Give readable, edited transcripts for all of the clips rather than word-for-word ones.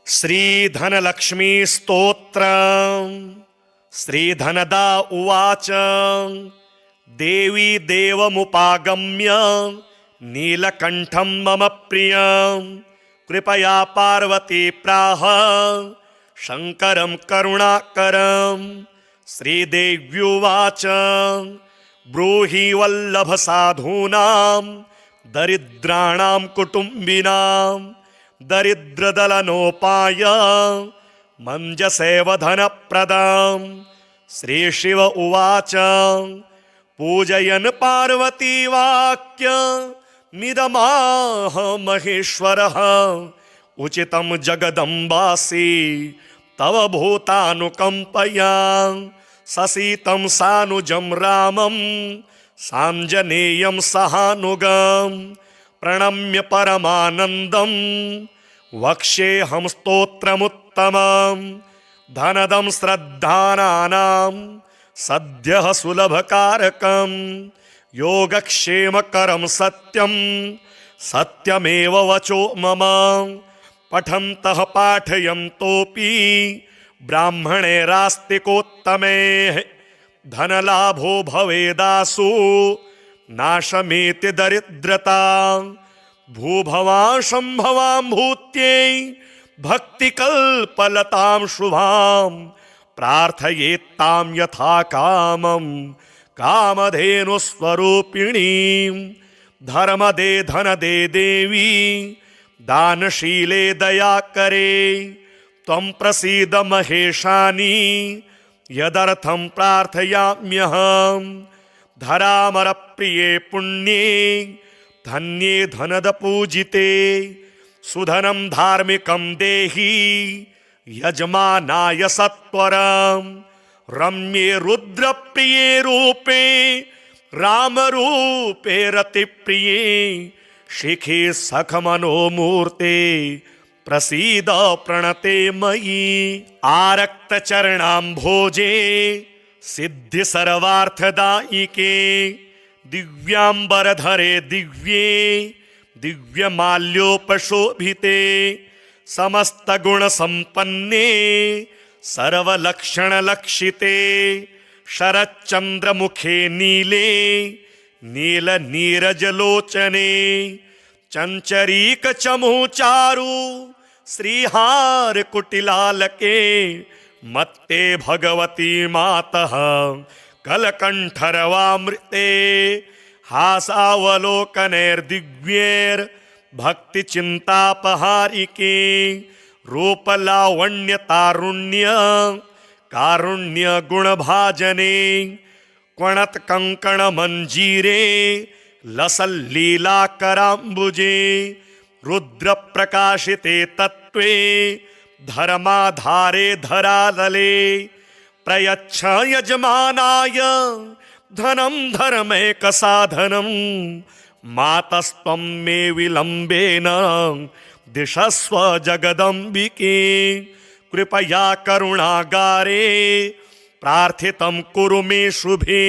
श्रीधनलक्ष्मी स्तोत्र। श्रीधनदा उवाच देवी देवमुपागम्य नीलकण्ठं मम प्रियं कृपया पार्वती प्राह शङ्करं करुणाकरं। श्रीदेव्युवाच ब्रूहि वल्लभ साधूनां दरिद्राणां कुटुम्बिनां दरिद्रदलनोपाय मञ्जसेव धनप्रदाम्। श्रीशिव उवाच पूजयन् पार्वती वाक्य मिदमाह महेश्वरः उचितं जगदम्बासि तव भूतानुकम्पया। ससीतं सानुजं रामं साञ्जनेयं सहानुगं प्रणम्य परमानन्दं वक्ष्येऽहं स्तोत्रमुत्तमं। धनदं श्रद्धानां सद्यः सुलभकारकं योगक्षेमकरं सत्यं सत्यमेव वचो मम। पठन्तः पाठयन्तोऽपि ब्राह्मणैरास्तिकोत्तमे धनलाभो भवेदासु नाशमेति दरिद्रता। भूभवां शम्भवां भूत्यै भक्तिकल्पलतां शुभां प्रार्थयेत्तां यथा कामं कामधेनुस्वरूपिणीं। धर्मदे धनदे देवी दानशीले दयाकरे त्वं प्रसीद महेशानि यदर्थं प्रार्थयाम्यहम्। धरामरप्रिये पुण्ये धन्ये धनदपूजिते सुधनं धार्मिकं देहि यजमानाय सत्वरं। रम्ये रुद्रप्रिये रूपे रामरूपे रतिप्रिये शिखे सखमनोमूर्ते प्रसीद प्रणते मयि। आरक्तचरणाम्भोजे सिद्धि सर्वार्थदायिके दिव्यांबरधरे दिव्ये दिव्यमाल्योपशोभिते समस्तगुणसम्पन्ने सर्वलक्षणलक्षिते शरच्चन्द्रमुखे नीले नीलनीरजलोचने चञ्चरीकचमूचारु श्रीहारकुटिलालके मत्ते भगवती मातः कलकण्ठरवामृते। हासावलोकनैर्दिव्यैर्भक्तिचिन्तापहारिके रूपलावण्यतारुण्य कारुण्यगुणभाजने क्वणत्कङ्कणमञ्जीरे लसल्लीलाकराम्बुजे रुद्रप्रकाशिते तत्त्वे धर्माधारे धरातले। प्रयच्छ यजमानाय धनं धर्मैकसाधनं मातस्त्वं मे विलम्बेन दिशस्व जगदम्बिके। कृपया करुणागारे प्रार्थितं कुरु मे शुभे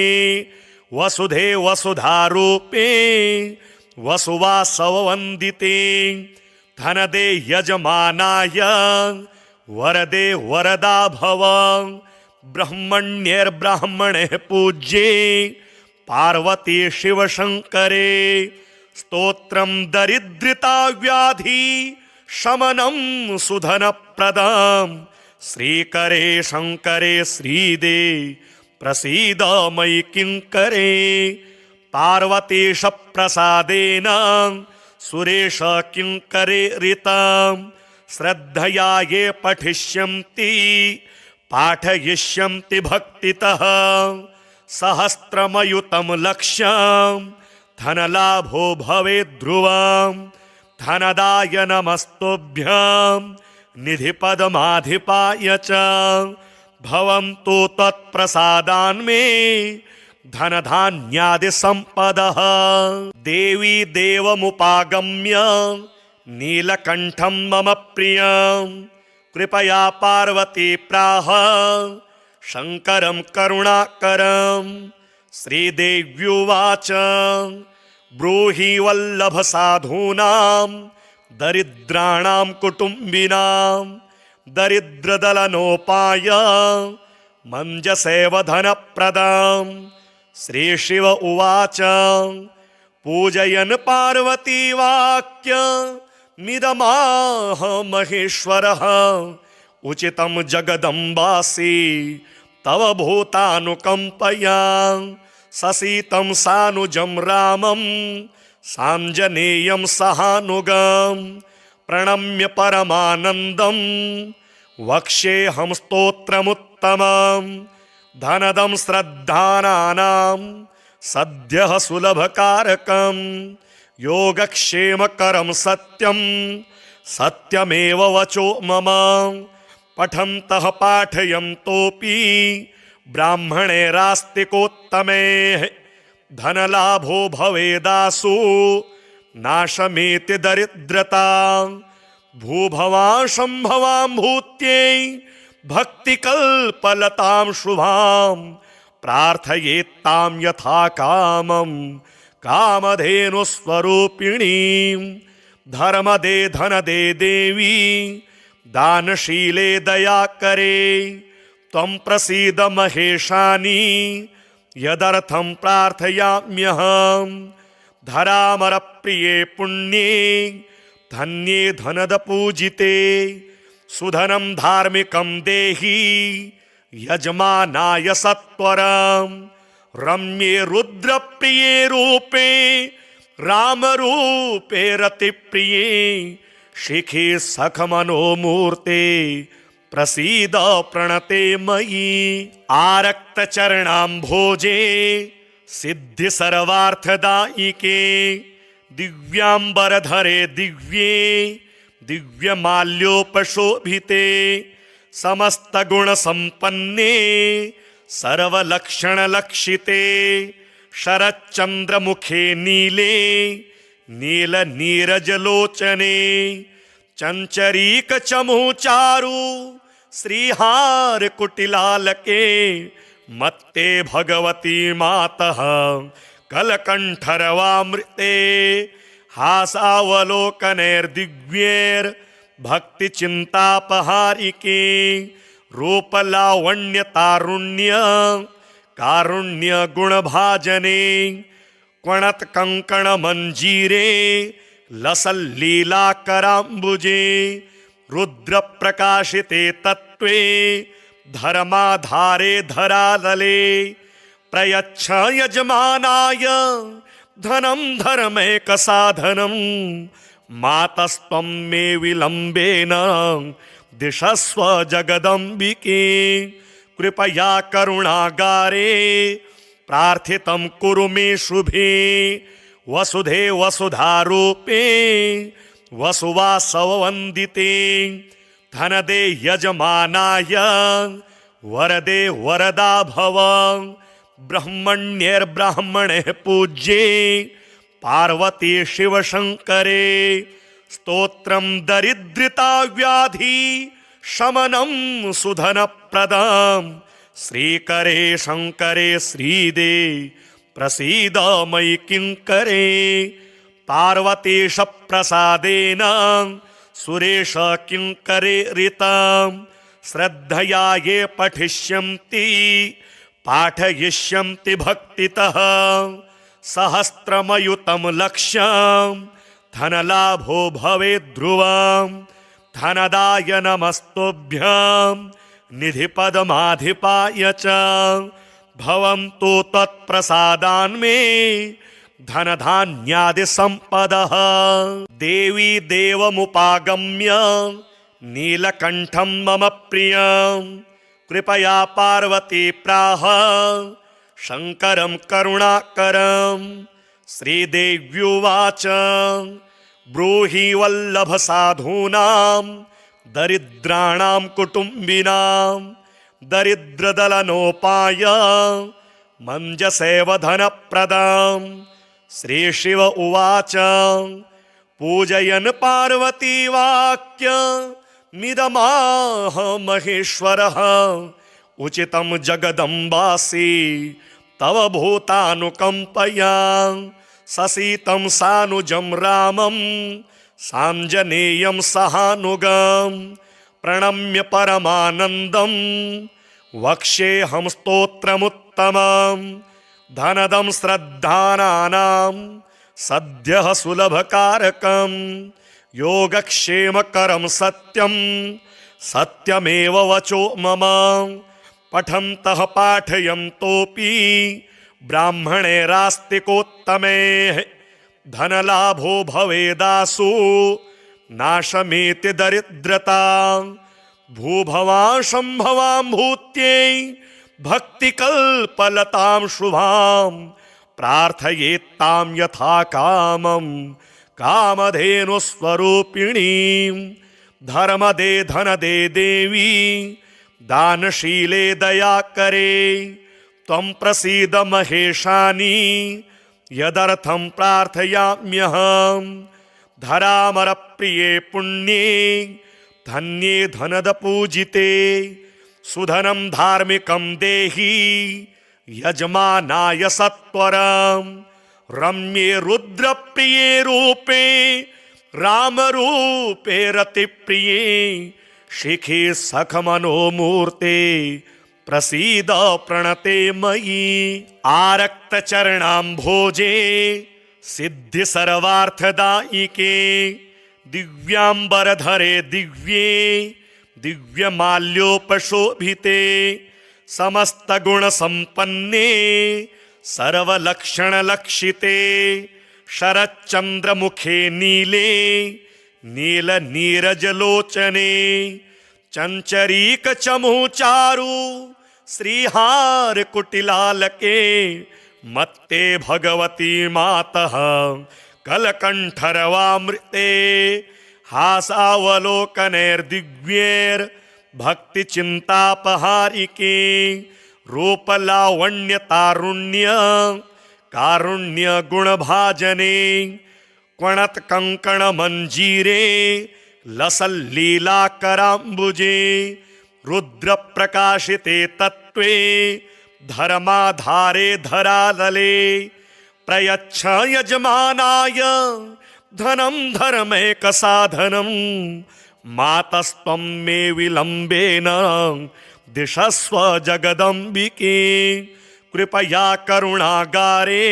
वसुधे वसुधारूपे वसुवासववन्दिते। धनदे यजमानाय वरदे वरदा भव। ब्रह्मण्यैर्ब्राह्मणैः पूज्ये पार्वती शिवशङ्करे स्तोत्रं दरिद्रता व्याधि शमनं सुधनप्रदं। श्रीकरे शङ्करे श्रीदे प्रसीद मयि किङ्करे। पार्वतीश प्रसादेन सुरेश किङ्करे ऋतं श्रद्धया ये पठिष्यन्ति पाठयिष्यन्ति भक्तितः। सहस्रमयुतं लक्ष्यं धनलाभो भवेत् ध्रुवं। धनदाय नमस्तुभ्यं निधिपदमाधिपाय च भवन्तु तत्प्रसादान्मे धनधान्यादिसम्पदः। देवी देवमुपागम्य नीलकण्ठं मम प्रियं कृपया पार्वती प्राह शङ्करं करुणाकरं। श्रीदेव्युवाच ब्रूहि वल्लभ साधूनां दरिद्राणां कुटुम्बिनां दरिद्रदलनोपाय मञ्जसेव धनप्रदां श्रीशिव उवाच पूजयन् पार्वती वाक्यमिदमाह महेश्वरः उचितं जगदम्बासि तव भूतानुकम्पया ससीतं सानुजं रामं साञ्जनेयं सहानुगं प्रणम्य परमानन्दं वक्ष्येऽहं स्तोत्रमुत्तमं धनदं श्रद्धानां सद्यः सुलभकारकं योगक्षेमकरं सत्यं सत्यमेव वचो मम पठन्तः पाठयन्तोऽपि ब्राह्मणैरास्तिकोत्तमे धनलाभो भवेदासु नाशमेति दरिद्रता भूभवां शम्भवां भूत्यै भक्तिकल्पलतां शुभां प्रार्थयेत्तां यथा कामं कामधेनुस्वरूपिणीं धर्मदे धनदे देवी दानशीले दयाकरे त्वं प्रसीद महेशानि यदर्थं प्रार्थयाम्यहं धरामरप्रिये पुण्ये धन्ये धनदपूजिते सुधनं धार्मिकं देहि यजमानाय सत्वरं रम्ये रुद्रप्रिये रूपे रामरूपे रतिप्रिये शिखे सखमनोमूर्ते प्रसीद प्रणते मयि आरक्तचरणाम्भोजे सिद्धि सर्वार्थदायिके दिव्याम्बरधरे दिव्ये दिव्यमाल्योपशोभिते समस्तगुणसम्पन्ने सर्वलक्षणलक्षिते शरच्चन्द्रमुखे नीले नीलनीरजलोचने चञ्चरीकचमूचारु श्रीहारकुटिलालके मत्ते भगवती मातः कलकण्ठरवामृते हासावलोकनैर्दिव्यैर्भक्तिचिन्तापहारिके रूपलावण्यतारुण्य कारुण्यगुणभाजने क्वणत्कङ्कणमञ्जीरे लसल्लीलाकराम्बुजे रुद्रप्रकाशिते तत्त्वे धर्माधारे धरातले प्रयच्छ यजमानाय धनं धर्मैकसाधनं मातस्त्वं मे विलम्बेन दिशस्व जगदम्बिके कृपया करुणागारे प्रार्थितं कुरु मे शुभे वसुधे वसुधारूपे वसुवासववन्दिते धनदे यजमानाय वरदे वरदा भव ब्रह्मण्यैर्ब्राह्मणे पूज्ये पार्वती शिवशङ्करे स्तोत्रं दरिद्रता व्याधि शमनं सुधनप्रदं श्रीकरे शङ्करे श्रीदे प्रसीद मयि किङ्करे पार्वतीश प्रसादेन सुरेश किङ्करे ऋतं श्रद्धया ये पठिष्यन्ति पाठयिष्यन्ति भक्तितः सहस्रमयुतं लक्ष्यं धनलाभो भवेत् ध्रुवं धनदाय नमस्तुभ्यं निधिपदमाधिपाय च भवन्तु त्वत्प्रसादान्मे धनधान्यादिसम्पदः देवी देवमुपागम्य नीलकण्ठं मम प्रियं कृपया पार्वती प्राह शङ्करं करुणाकरं श्रीदेव्युवाच ब्रूहि वल्लभसाधूनां दरिद्राणां कुटुम्बिनां दरिद्रदलनोपाय मञ्जसेव धनप्रदां श्रीशिव उवाच पूजयन् पार्वती वाक्यमिदमाह महेश्वरः उचितं जगदम्बासि तव भूतानुकम्पया ससीतं सानुजं रामं साञ्जनेयं सहानुगं प्रणम्य परमानन्दं वक्ष्येऽहं स्तोत्रमुत्तमं धनदं श्रद्धानानां सद्यः सुलभकारकं योगक्षेमकरं सत्यं सत्यमेव वचो मम पठन्तः पाठयन्तोऽपि ब्राह्मणैरास्तिकोत्तमे धनलाभो भवेदासु नाशमेति दरिद्रता भूभवां शम्भवां भूत्यै भक्तिकल्पलतां शुभां प्रार्थयेत्तां यथा कामं कामधेनुस्वरूपिणीं धर्मदे धनदे देवी दानशीले दयाकरे त्वं प्रसीद महेशानि यदर्थं प्रार्थयाम्यहं धरामरप्रिये पुण्ये धन्ये धनदपूजिते सुधनं धार्मिकं देहि यजमानाय सत्वरं रम्ये रुद्रप्रिये रूपे रामरूपे रतिप्रिये शिखे सखमनोमूर्ते प्रसीद प्रणते मयि आरक्तचरणाम्भोजे सिद्धि सर्वार्थदायिके दिव्यांबरधरे दिव्ये दिव्यमाल्योपशोभिते समस्तगुणसम्पन्ने सर्वलक्षणलक्षिते शरच्चन्द्रमुखे नीले नीलनीरजलोचने चञ्चरीकचमूचारु श्रीहारकुटिलालके मत्ते भगवती मातः कलकण्ठरवामृते हासावलोकनैर्दिव्यैर्भक्तिचिन्तापहारिके रूपलावण्यतारुण्य कारुण्यगुणभाजने क्वणत्कङ्कणमञ्जीरे लसल्लीलाकराम्बुजे रुद्रप्रकाशिते तत्त्वे धर्माधारे धरातले प्रयच्छ यजमानाय धनं धर्मैकसाधनं मातस्त्वं मे विलम्बेन दिशस्व जगदम्बिके कृपया करुणागारे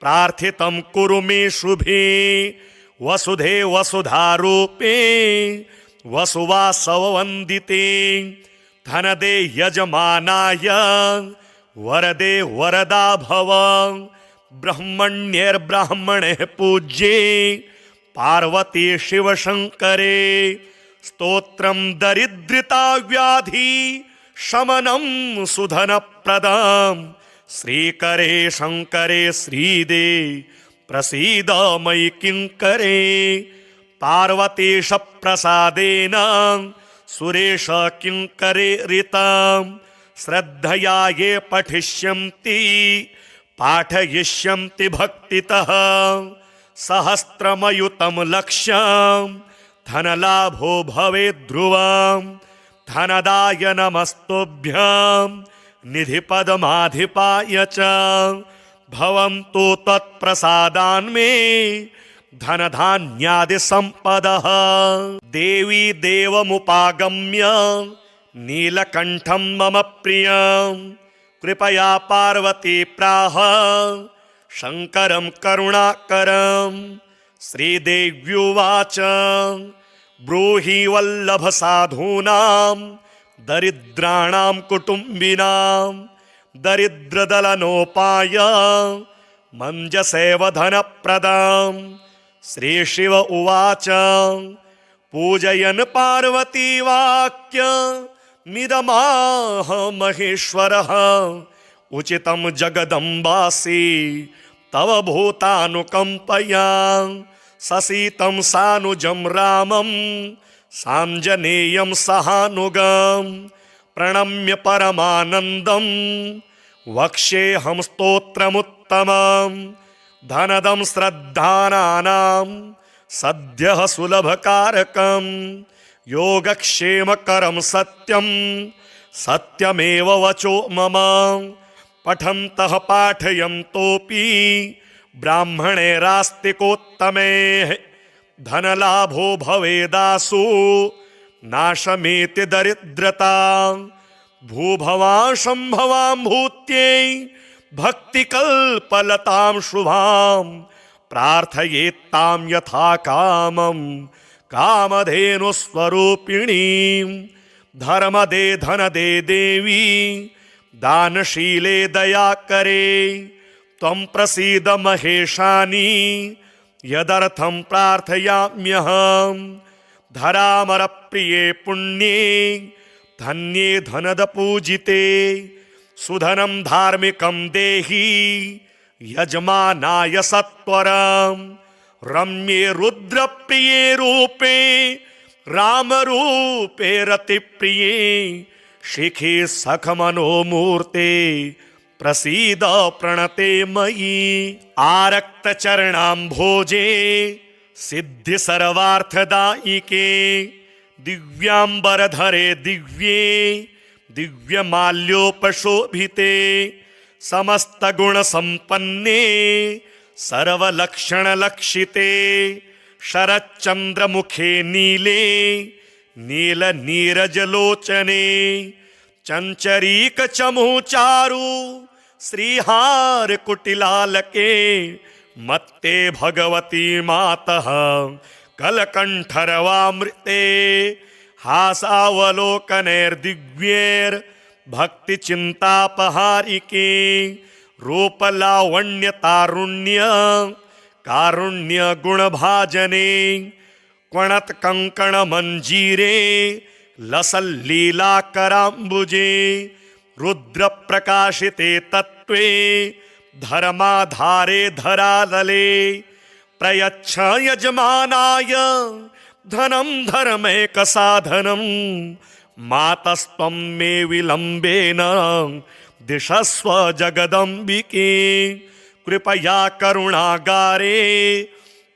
प्रार्थितं कुरु मे शुभे वसुधे वसुधारूपे वसुवासववन्दिते धनदे यजमानाय वरदे वरदा भव ब्रह्मण्यैर्ब्राह्मणैः पूज्ये पार्वती शिवशङ्करे स्तोत्रं दरिद्रता व्याधि शमनं सुधनप्रदं श्रीकरे शङ्करे श्रीदे प्रसीद मयि किङ्करे पार्वतीश प्रसादेन सुरेश किङ्करे ऋतं श्रद्धया ये पठिष्यन्ति पाठयिष्यन्ति भक्तितः सहस्रमयुतं लक्ष्यं धनलाभो भवेत् ध्रुवं धनदाय नमस्तुभ्यं निधिपदमाधिपाय च भवन्तु त्वत्प्रसादान्मे धनधान्यादिसम्पदः देवी देवमुपागम्य नीलकण्ठं मम प्रियं कृपया पार्वती प्राह शङ्करं करुणाकरं श्रीदेव्युवाच ब्रूहि वल्लभसाधूनां दरिद्राणां कुटुम्बिनां दरिद्रदलनोपाय मञ्जसेव धनप्रदं श्रीशिव उवाच पूजयन् पार्वती वाक्यमिदमाह महेश्वरः उचितं जगदम्बासि तव भूतानुकम्पया ससीतं सानुजं रामं साञ्जनेयं सहानुगं प्रणम्य परमानन्दं वक्ष्येऽहं स्तोत्रमुत्तमं धनदं श्रद्धानानां सद्यः सुलभकारकं योगक्षेमकरं सत्यं सत्यमेव वचो मम पठन्तः पाठयन्तोऽपि ब्राह्मणैरास्तिकोत्तमे धनलाभो भवेदासु नाशमेति दरिद्रता भूभवां संभवां भूत्यै भक्तिकल्पलतां शुभां प्रार्थयेत्तां यथा कामं कामधेनुस्वरूपिणीं धर्मदे धनदे देवी दानशीले दयाकरे त्वं प्रसीद महेशानी यदर्थं प्रार्थयाम्यहं धरामरप्रिये पुण्ये धन्ये धनदपूजिते सुधनं धार्मिकं देहि यजमानाय सत्वरं रम्ये रुद्रप्रिये रूपे रामरूपे रतिप्रिये शिखे सखमनोमूर्ते प्रसीद प्रणते मयि आरक्तचरणाम्भोजे सिद्धि सर्वार्थदायिके दिव्यांबरधरे दिव्ये दिव्यमाल्योपशोभिते समस्तगुणसम्पन्ने सर्वलक्षणलक्षिते शरच्चन्द्रमुखे नीले नीलनीरजलोचने चञ्चरीकचमूचारु श्रीहारकुटिलालके मत्ते भगवती मातः कलकण्ठरवामृते हासावलोकनैर्दिव्यैर्भक्तिचिन्तापहारिके रूपलावण्यतारुण्य कारुण्यगुणभाजने क्वणत्कङ्कणमञ्जीरे लसल्लीलाकराम्बुजे रुद्रप्रकाशिते तत्त्वे धर्माधारे धरातले प्रयच्छ यजमानाय धनं धर्मैकसाधनं मातस्त्वं मे विलम्बेन दिशस्व जगदम्बिके कृपया करुणागारे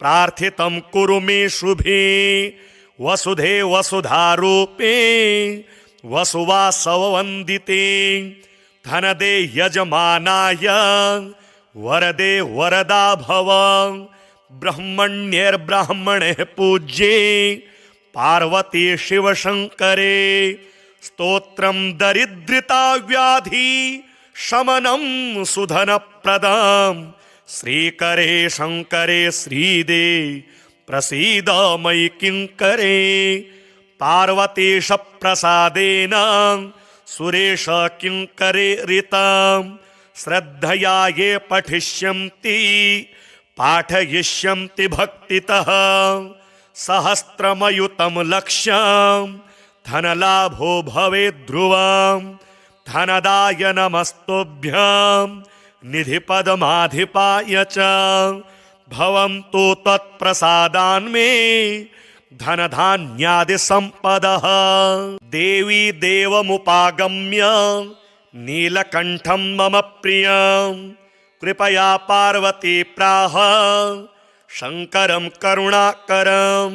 प्रार्थितं कुरु मे शुभे वसुधे वसुधारूपे वसुवासववन्दिते धनदे यजमानाय वरदे वरदा भव ब्रह्मण्यैर्ब्राह्मणे पूज्ये पार्वती शिवशङ्करे स्तोत्रं दरिद्रता व्याधि शमनं सुधनप्रदं श्रीकरे शङ्करे श्रीदे प्रसीद मयि किङ्करे पार्वतीश प्रसादेन सुरेश किङ्करे ऋतं श्रद्धया ये पठिष्यन्ति पाठयिष्यन्ति भक्तितः सहस्रमयुतं लक्ष्यं धनलाभो भवेत् ध्रुवं धनदाय नमस्तुभ्यं निधिपदमाधिपाय च भवन्तु त्वत्प्रसादान्मे धनधान्यादिसम्पदः देवी देवमुपागम्य नीलकण्ठं मम प्रियं कृपया पार्वती प्राह शङ्करं करुणाकरं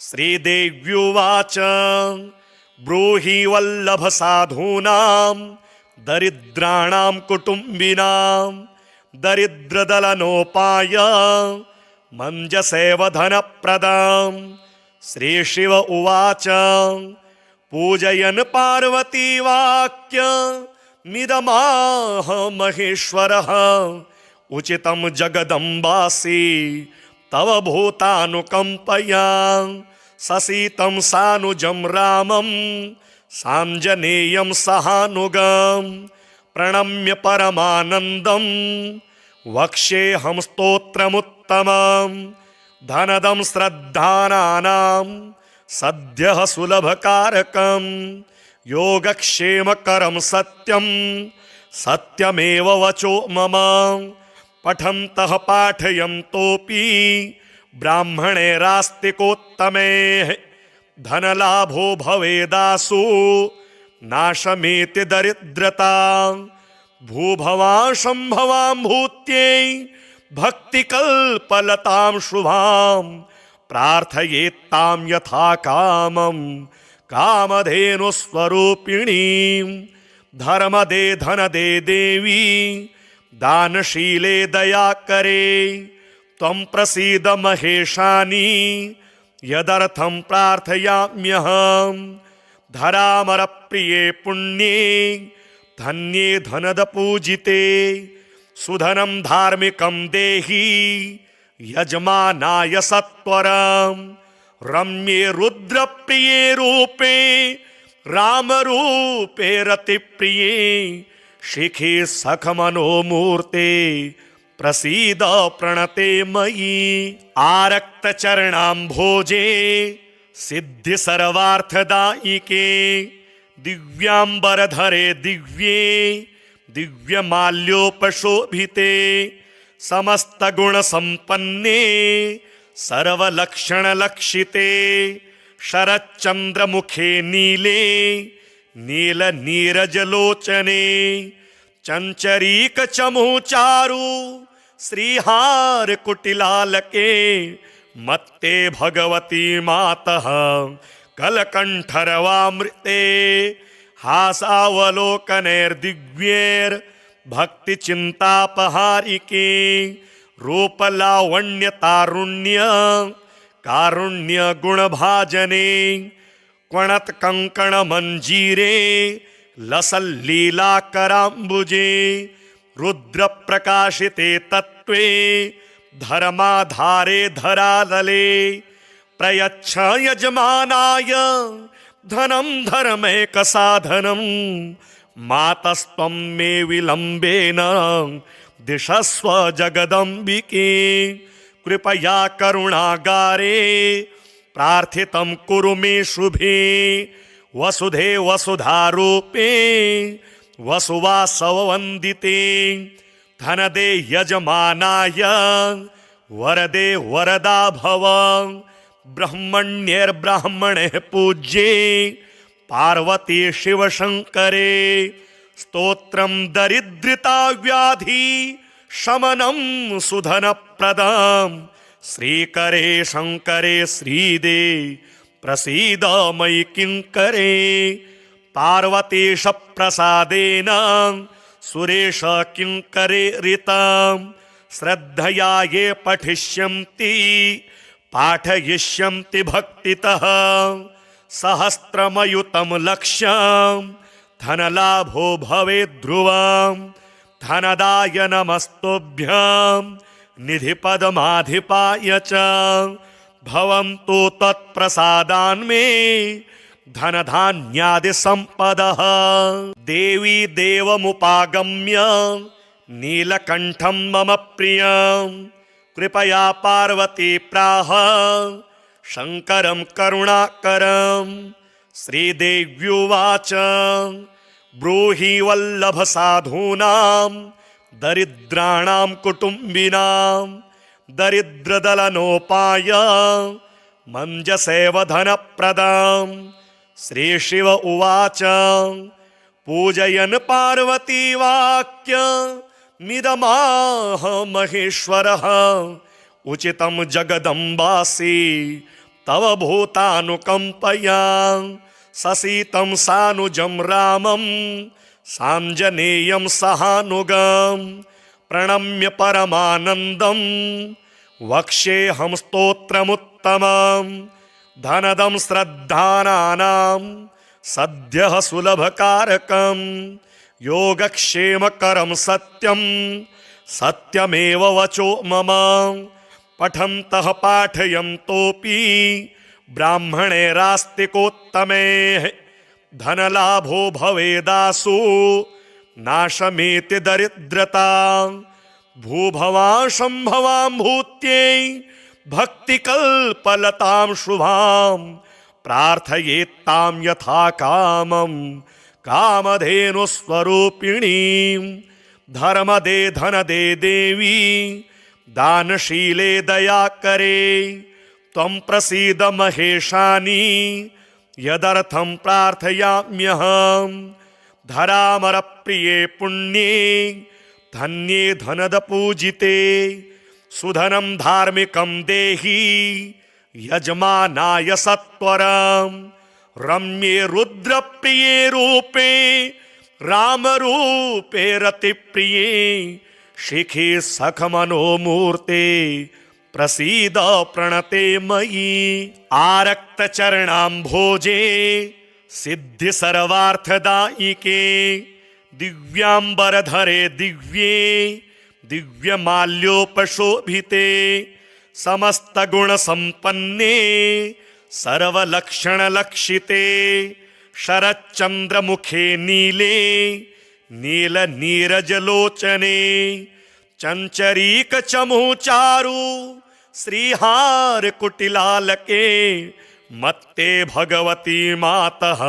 श्रीदेव्युवाच ब्रूहि वल्लभसाधूनां दरिद्राणां कुटुम्बिनां दरिद्रदलनोपाय मञ्जसेव धनप्रदं श्रीशिव उवाच पूजयन् पार्वती वाक्यमिदमाह महेश्वरः उचितं जगदम्बासि तव भूतानुकम्पया ससीतं सानुजं रामं साञ्जनेयं सहानुगं प्रणम्य परमानन्दं वक्ष्येऽहं स्तोत्रमुत्तमं धनदं श्रद्धानां सद्यः सुलभकारकं योगक्षेमकरं सत्यं सत्यमेव वचो मम पठन्तः पाठयन्तोऽपि ब्राह्मणैरास्तिकोत्तमैः धनलाभो भवेदासु नाशमेति दरिद्रता भूभवां संभवां भूत्यै भक्तिकल्पलतां शुभां प्रार्थयेत्तां यथा कामं कामधेनुस्वरूपिणीं धर्मदे धनदे देवी दानशीले दयाकरे त्वं प्रसीद महेशानी यदर्थं प्रार्थयाम्यहं धरामरप्रिये पुण्ये धन्ये धनदपूजिते सुधनं धार्मिकं देहि यजमानाय सत्वरं रम्ये रुद्रप्रिये रूपे रामरूपे रतिप्रिये शिखे सखमनोमूर्ते प्रसीद प्रणते मयि आरक्तचरणाम्भोजे सिद्धि सर्वार्थदायिके दिव्यांबरधरे दिव्ये दिव्यमाल्योपशोभिते समस्तगुणसम्पन्ने सर्वलक्षणलक्षिते शरच्चन्द्रमुखे नीले नीलनीरजलोचने चञ्चरीकचमूचारु श्रीहारकुटिलालके मत्ते भगवती मातः कलकण्ठरवामृते हासावलोकनैर्दिव्यैर्भक्तिचिन्तापहारिके रूपलावण्यतारुण्य कारुण्यगुणभाजने क्वणत्कङ्कणमञ्जीरे लसल्लीलाकराम्बुजे रुद्रप्रकाशिते तत्त्वे धर्माधारे धरातले प्रयच्छ यजमानाय धनं धर्मैकसाधनं मातस्त्वं मे विलम्बेन दिशस्व जगदम्बिके कृपया करुणागारे प्रार्थितं कुरु मे शुभे वसुधे वसुधारूपे वसुवासववन्दिते धनदे यजमानाय वरदे वरदा भव ब्रह्मण्यैर्ब्राह्मणैः पूज्ये पार्वती शिवशङ्करे स्तोत्रं दरिद्रताव्याधि शमनं सुधनप्रदं श्रीकरे शङ्करे श्रीदे प्रसीद मयि किङ्करे पार्वतीश प्रसादेन सुरेश किङ्करे ऋतं श्रद्धया ये पठिष्यन्ति पाठयिष्यन्ति भक्तितः सहस्रमयुतं लक्ष्यं धनलाभो भवेत् ध्रुवं धनदाय नमस्तुभ्यं निधिपदमाधिपाय च भवन्तु तत्प्रसादान्मे धनधान्यादिसम्पदः देवी देवमुपागम्य नीलकण्ठं मम प्रियं कृपया पार्वती प्राह शङ्करं करुणाकरं श्रीदेव्युवाच ब्रूहि वल्लभसाधूनां दरिद्राणां कुटुम्बिनां दरिद्रदलनोपाय मञ्जसेव धनप्रदं श्रीशिव उवाच पूजयन् पार्वती वाक्यमिदमाह महेश्वरः उचितं जगदम्बासि तव भूतानुकम्पया ससीतं सानुजं रामं साञ्जनेयं सहानुगं प्रणम्य परमानन्दं वक्ष्येऽहं स्तोत्रमुत्तमं धनदं श्रद्धानां सद्यः सुलभकारकं योगक्षेमकरं सत्यं सत्यमेव वचो मम पठन्तः पाठयन्तोऽपि ब्राह्मणैरास्तिकोत्तमैः धनलाभो भवेदासु नाशमेति दरिद्रता भूभवां शम्भवां भूत्यै भक्तिकल्पलतां शुभां प्रार्थयेत्तां यथा कामं कामधेनुस्वरूपिणीं धर्मदे धनदे देवी दानशीले दयाकरे त्वं प्रसीद महेशानि यदर्थं प्रार्थयाम्यहं धरामरप्रिये पुण्ये धन्ये धनदपूजिते सुधनं धार्मिकं देहि यजमानाय सत्वरं रम्ये रुद्रप्रिये रूपे रामरूपे रतिप्रिये शिखे सखमनोमूर्ते प्रसीद प्रणते मयि। आरक्तचरणाम्भोजे सिद्धि सर्वार्थदायिके दिव्यांबरधरे दिव्ये दिव्यमाल्योपशोभिते समस्त गुण संपन्ने सर्वलक्षणलक्षिते शरच्चन्द्रमुखे नीले नील नीरजलोचने चंचरीकचमुचारु श्रीहार कुटिलालके मत्ते भगवती मातः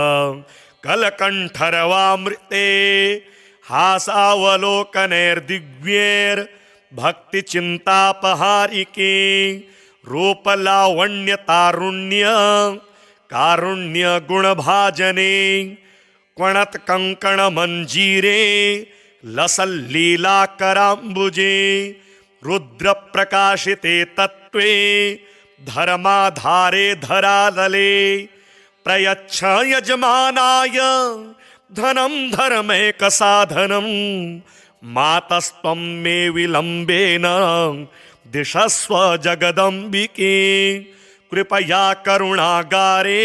कलकंठरवामृते हासावलोकनैर्दिव्यैर्भक्तिचिन्तापहारिके रूपलावण्यतारुण्य कारुण्य गुणभाजने क्वणत्कङ्कणमञ्जीरे लसल्लीलाकराम्बुजे रुद्रप्रकाशिते तत्त्वे धर्माधारे धरातले प्रयच्छ यजमानाय धनं धर्मैकसाधनं मातस्त्वं मे विलम्बेन दिशस्व जगदम्बिके कृपया करुणागारे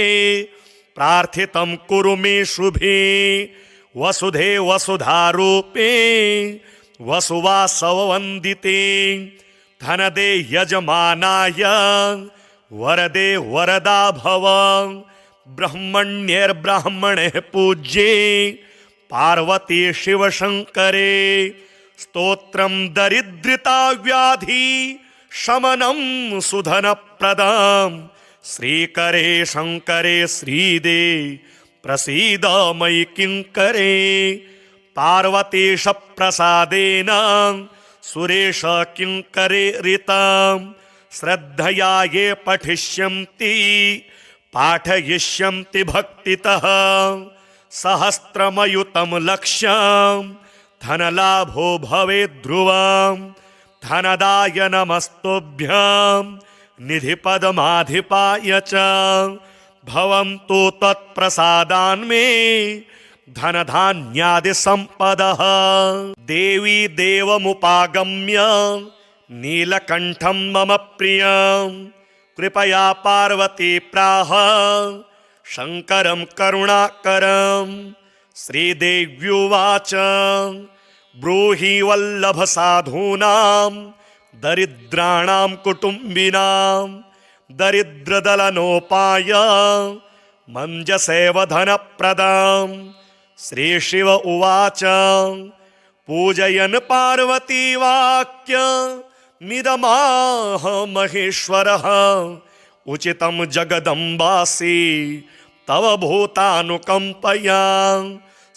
प्रार्थितं कुरु मे शुभे वसुधे वसुधारूपे वसुवासववन्दिते धनदे यजमानाय वरदे वरदा भव ब्रह्मण्यैर्ब्राह्मणे पूज्ये पार्वती शिवशङ्करे स्तोत्रं दरिद्रता व्याधि शमनं सुधनप्रदं श्रीकरे शङ्करे श्रीदे प्रसीद मयि किङ्करे पार्वतीश प्रसादेन सुरेश किङ्करे ऋतं श्रद्धया ये पठिष्यन्ति पाठयिष्यन्ति भक्तितः सहस्रमयुतं लक्ष्यं धनलाभो भवेत् ध्रुवं धनदाय नमस्तुभ्यं निधिपदमाधिपाय च भवन्तु तत्प्रसादान्मे धनधान्यादि संपदः। देवी देवमुपागम्य नीलकण्ठं मम प्रियं कृपया पार्वती प्राह शङ्करं करुणाकरं श्रीदेव्युवाच ब्रूहि वल्लभ साधूनां दरिद्राणां कुटुम्बिनां दरिद्रदलनोपाय मञ्जसेव धनप्रदं श्रीशिव उवाच पूजयन् पार्वती वाक्य मिदमाह महेश्वरः उचितं जगदम्बासि तव भूतानुकम्पया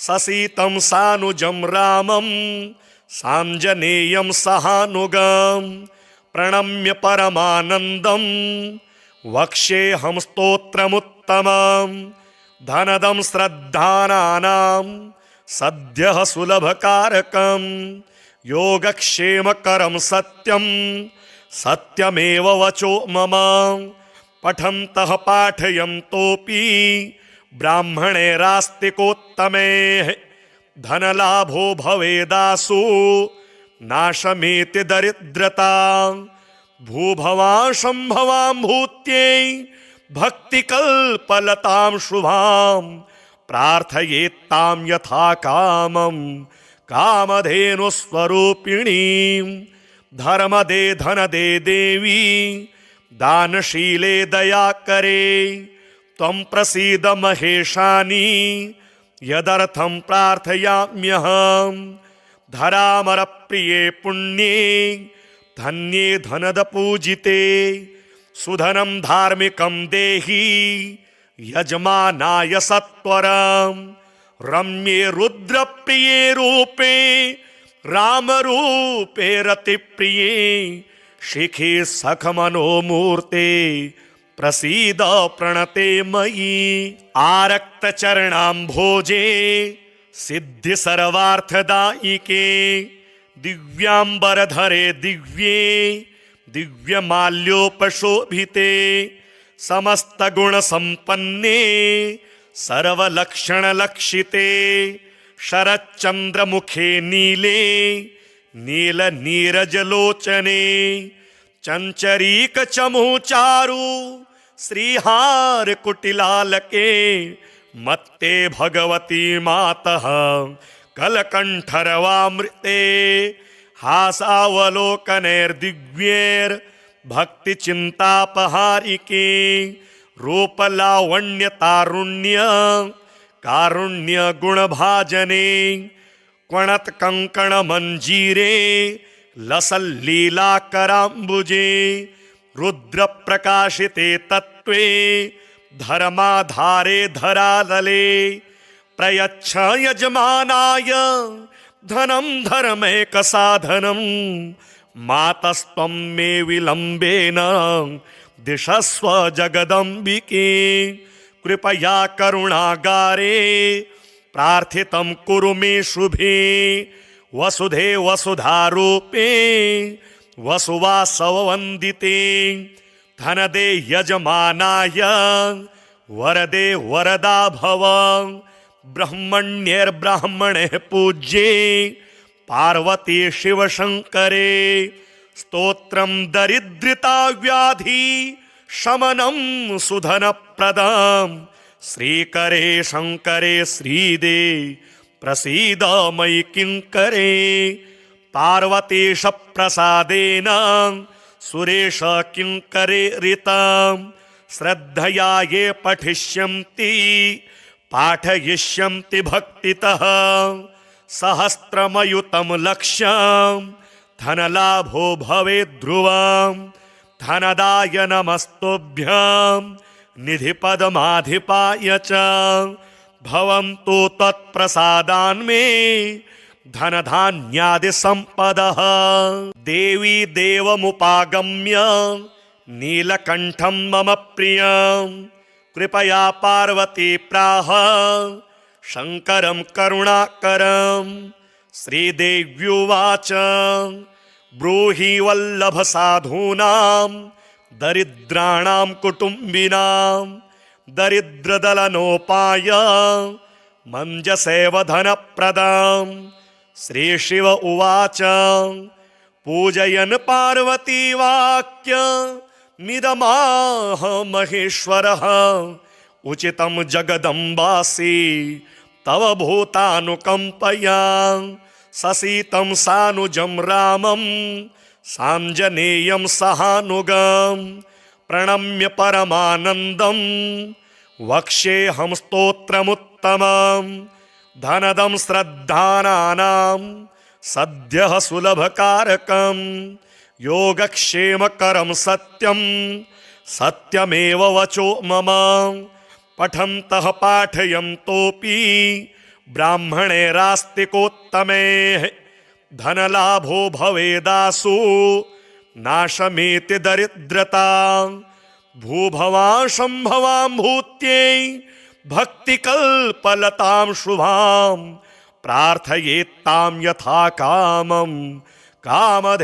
ससीतं सानुजं रामं साञ्जनेयं सहानुगं प्रणम्य परमानन्दं वक्ष्येऽहं स्तोत्रमुत्तमं धनदं श्रद्धानां सद्यः सुलभकारकं योगक्षेमकरं सत्यं सत्यमेव वचो मम पठन्तः पाठयन्तोऽपि ब्राह्मणैरास्तिकोत्तमैः धनलाभो भवेदासु नाशमेति दरिद्रता भूभवां शम्भवां भूत्यै भक्तिकल्पलतां शुभां प्रार्थयेत्तां यथा कामं कामधेनुस्वरूपिणीं धर्मदे धनदे देवी दानशीले दयाकरे त्वं प्रसीद महेशानि यदर्थं प्रार्थयाम्यहं धरामरप्रिये पुण्ये धन्ये धनदपूजिते सुधनं धार्मिकं देहि यजमानाय सत्वरं रम्ये रुद्रप्रिये रूपे रामरूपे रतिप्रिये शिखे सखमनोमूर्ते प्रसीद प्रणते मयि आरक्तचरणाम्भोजे सिद्धि सर्वार्थदायिके दिव्यांबरधरे दिव्ये दिव्यमाल्योपशोभिते समस्त गुण संपन्ने सर्वलक्षणलक्षिते शरच्चन्द्रमुखे नीले नील नीरजलोचने चंचरीक चमुचारु श्रीहार कुटिलालके मत्ते भगवती मातः कलकंठरवामृते हासावलोकनैर्दिव्यैर् भक्ति चिंतापहारिके रूपलावण्य तारुण्य कारुण्य गुणभाजने क्वणत कंकण मंजीरे लसल्लीला कराम्बुजे रुद्र प्रकाशिते तत्वे धर्माधारे धरातले प्रयच्छ यजमानाय धनं धर्मैक साधनं मातस्त्वं मे विलम्बेन दिशस्व जगदम्बिके कृपया करुणागारे प्रार्थितं कुरु मे शुभे वसुधे वसुधारूपे वसुवासववन्दिते धनदे यजमानाय वरदे वरदा भव ब्रह्मण्यैर्ब्राह्मणे पूज्ये पार्वती शिवशङ्करे स्तोत्रं दरिद्रता व्याधि शमनं सुधनप्रदं श्रीकरे शङ्करे श्रीदे प्रसीद मयि किङ्करे पार्वतीश प्रसादेन सुरेश किङ्करे ऋतं श्रद्धया ये पठिष्यन्ति पाठयिष्यन्ति भक्तितः सहस्रमयुतं लक्ष्यं धनलाभो भवेत् ध्रुवं धनदाय नमस्तुभ्यं निधिपदमाधिपाय च भवन्तु तत्प्रसादान्मे धनधान्यादि संपदः देवी देवमुपागम्य नीलकण्ठं मम प्रियं कृपया पार्वती प्राह शङ्करं करुणाकरं श्रीदेव्युवाच ब्रूहि वल्लभ साधूनां दरिद्राणां कुटुम्बिनां दरिद्रदलनोपाय मञ्जसेव धनप्रदं श्रीशिव उवाच पूजयन् पार्वती वाक्य मिदमाह महेश्वरः उचितं जगदम्बासि तव भूतानुकम्पया ससीतं सानुजं रामं साञ्जनेयं सहानुगं प्रणम्य परमानन्दं वक्ष्येऽहं स्तोत्रमुत्तमं धनदं श्रद्धानां सद्यः सुलभकारकं योगक्षेमकरं सत्यं सत्यमेव वचो मम पठन्तः पाठयन्तोऽपि ब्राह्मणैरास्तिकोत्तमैः धनलाभो भवेदासु नाशमेति दरिद्रता भूभवां शम्भवां भूत्यै भक्तिकल्पलतां शुभां प्रार्थयेत्तां यथा कामं कामधेनुस्वरूपिणीं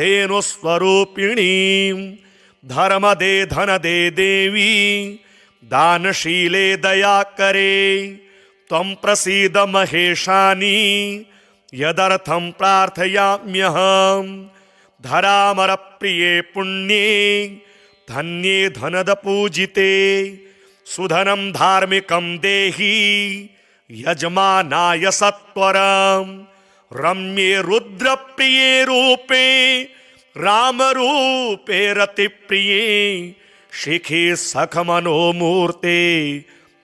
धर्मदे धनदे देवी दानशीले दयाकरे त्वं प्रसीद महेशानि यदर्थं प्रार्थयाम्यहं धरामरप्रिये पुण्ये धन्ये धनदपूजिते सुधनं धार्मिकं देहि यजमानाय सत्वरं रम्ये रुद्रप्रिये रूपे रामरूपे रतिप्रिये शिखे सखमनोमूर्ते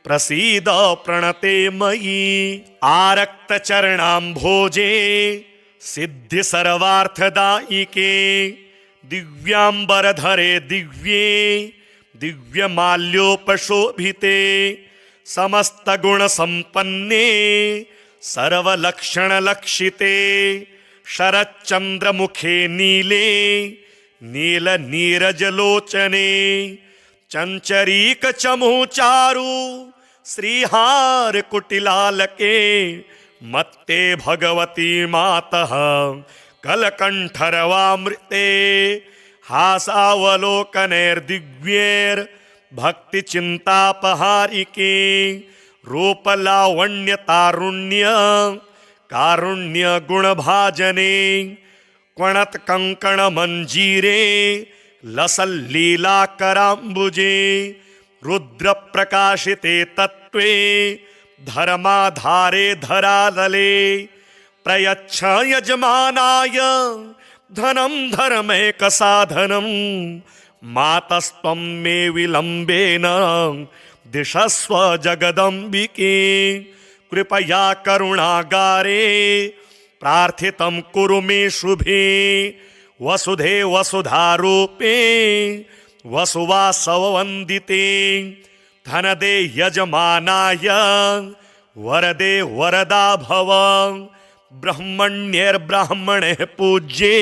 प्रसीद प्रणते मयि आरक्तचरणाम्भोजे सिद्धि सर्वार्थदायिके दिव्यांबरधरे दिव्ये दिव्यमाल्योपशोभिते समस्तगुणसम्पन्ने सर्वलक्षणलक्षिते शरच्चन्द्रमुखे नीले नीलनीरजलोचने चंचरीकचमुचारु श्रीहार कुटिलालके मत्ते भगवती मातः कलकंठरवामृते हासावलोकनैर्दिव्यैर्भक्ति चिंतापहारिके रूपलावण्य तारुण्य कारुण्य गुणभाजने क्वणत कंकण मंजीरे लसल्लीलाकराम्बुजे रुद्रप्रकाशिते तत्त्वे धर्माधारे धरातले प्रयच्छ यजमानाय धनं धर्मैकसाधनं मातस्त्वं मे विलम्बेन दिशस्व जगदम्बिके कृपया करुणागारे प्रार्थितं कुरु मे शुभे वसुधे वसुधारूपे वसुवासववन्दिते धनदे यजमानाय वरदे वरदा भव ब्रह्मण्यैर्ब्राह्मणे पूज्ये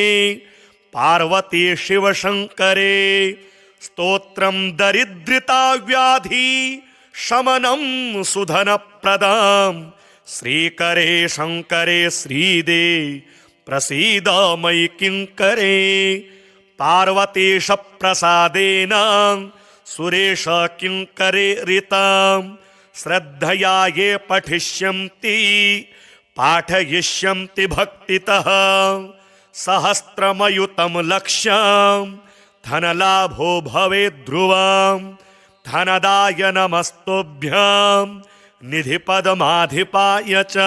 पार्वती शिवशङ्करे स्तोत्रं दरिद्रता व्याधि शमनं सुधनप्रदं श्रीकरे शङ्करे श्रीदे प्रसीद मयि किङ्करे पार्वतीश प्रसादेन सुरेश किङ्करे ऋतं श्रद्धया ये पठिष्यन्ति पाठयिष्यन्ति भक्तितः सहस्रमयुतं लक्ष्यं धनलाभो भवेत् ध्रुवं धनदाय नमस्तुभ्यं निधिपदमाधिपाय च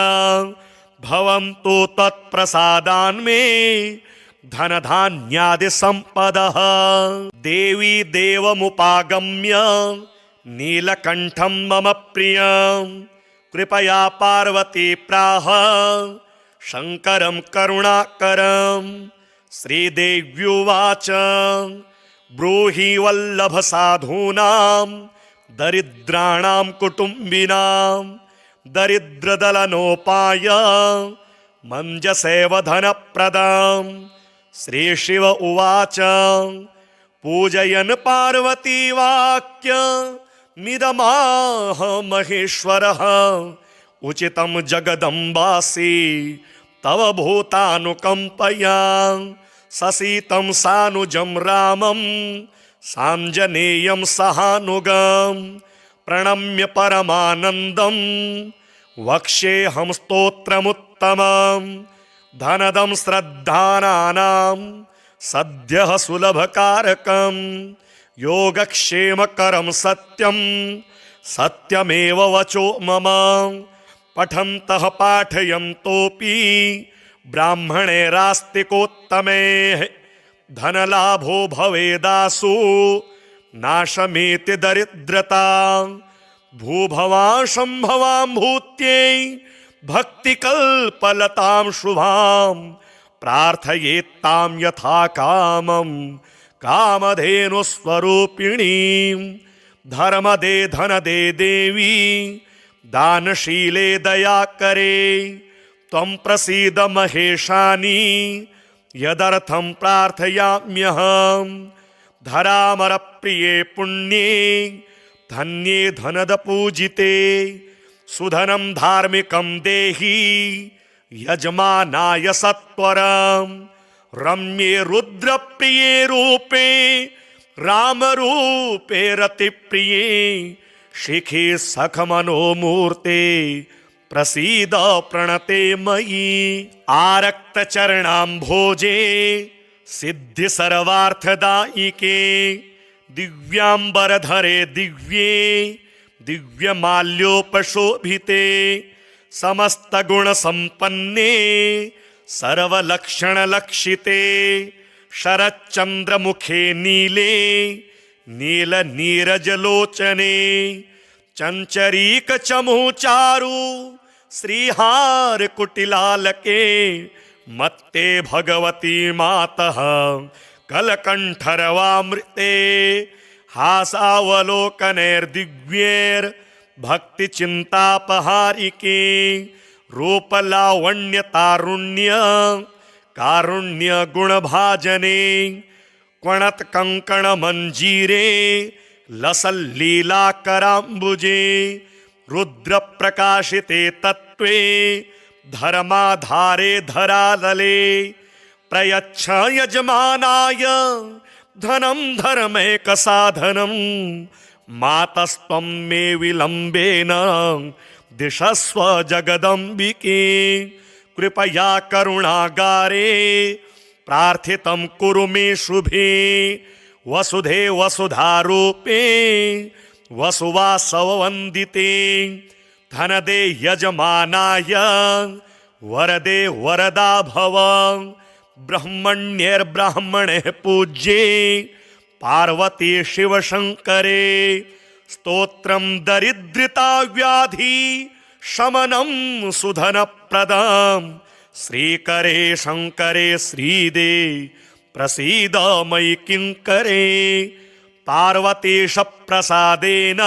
भवन्तु तत्प्रसादान्मे धनधान्यादि संपदः देवी देवमुपागम्य नीलकण्ठं मम प्रियं कृपया पार्वती प्राह शङ्करं करुणाकरं श्रीदेव्युवाच ब्रूहि वल्लभ साधूनां दरिद्राणां कुटुम्बिनां दरिद्रदलनोपाय मञ्जसेव धनप्रदं श्रीशिव उवाच पूजयन् पार्वती वाक्य मिदमाह महेश्वरः उचितं जगदम्बासि तव भूतानुकम्पया ससीतं सानुजं रामं साञ्जनेयं सहानुगं प्रणम्य परमानन्दं वक्ष्येऽहं स्तोत्रमुत्तमं धनदं श्रद्धानां सद्यः सुलभकारकं योगक्षेमकरं सत्यं सत्यमेव वचो मम पठन्तः पाठयन्तोऽपि ब्राह्मणैरास्तिकोत्तमे धनलाभो भवेदासु नाशमेति दरिद्रता भूभवां शम्भवां भूत्यै भक्तिकल्पलतां शुभां प्रार्थयेत्तां यथा कामं कामधेनुस्वरूपिणीं धर्मदे धनदे देवी दानशीले दयाकरे त्वं प्रसीद महेशानि यदर्थं प्रार्थयाम्यहं धरामरप्रिये पुण्ये धन्ये धनदपूजिते सुधनं धार्मिकं देहि यजमानाय सत्वरं रम्ये रुद्रप्रिये रूपे रामरूपे रतिप्रिये शिखे सखमनोमूर्ते प्रसीद प्रणते मयि आरक्तचरणाम्भोजे सिद्धि सर्वार्थदायिके दिव्यांबरधरे दिव्ये दिव्यमाल्योपशोभिते समस्तगुणसम्पन्ने सर्वलक्षणलक्षिते शरच्चन्द्रमुखे नीले नीलनीरजलोचने चञ्चरीकचमूचारु श्रीहारकुटिलालके मत्ते भगवती मातः कलकण्ठरवामृते हासावलोकनैर्दिव्यैर्भक्तिचिन्तापहारिके रूपलावण्यतारुण्य कारुण्यगुणभाजने क्वणत्कङ्कणमञ्जीरे लसल्लीलाकराम्बुजे रुद्रप्रकाशिते तत्त्वे धर्माधारे धरातले प्रयच्छ यजमानाय धनं धर्मैकसाधनं मातस्त्वं मे विलम्बेन दिशस्व जगदम्बिके कृपया करुणागारे प्रार्थितं कुरु मे शुभे वसुधे वसुधारूपे वसुवासववन्दिते धनदे यजमानाय वरदे वरदा भव ब्रह्मण्यैर्ब्राह्मणे पूज्ये पार्वती शिवशङ्करे स्तोत्रं दरिद्रता व्याधि शमनं सुधनप्रदां श्रीकरे शङ्करे श्रीदे प्रसीद मयि किङ्करे पार्वतीश प्रसादेन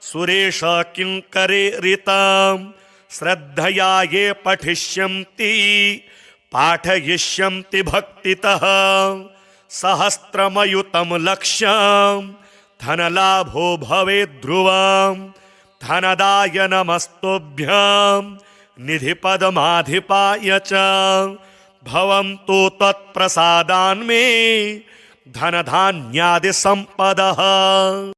सुरेश किङ्करे ऋतां श्रद्धया ये पठिष्यन्ति पाठयिष्यन्ति भक्तितः सहस्रमयुतं लक्ष्यं धनलाभो भवेत् ध्रुवं धनदाय नमस्तुभ्यं निधिपदमाधिपाय च भवन्तु तत्प्रसादान्मे धनधान्यादि सम्पदः।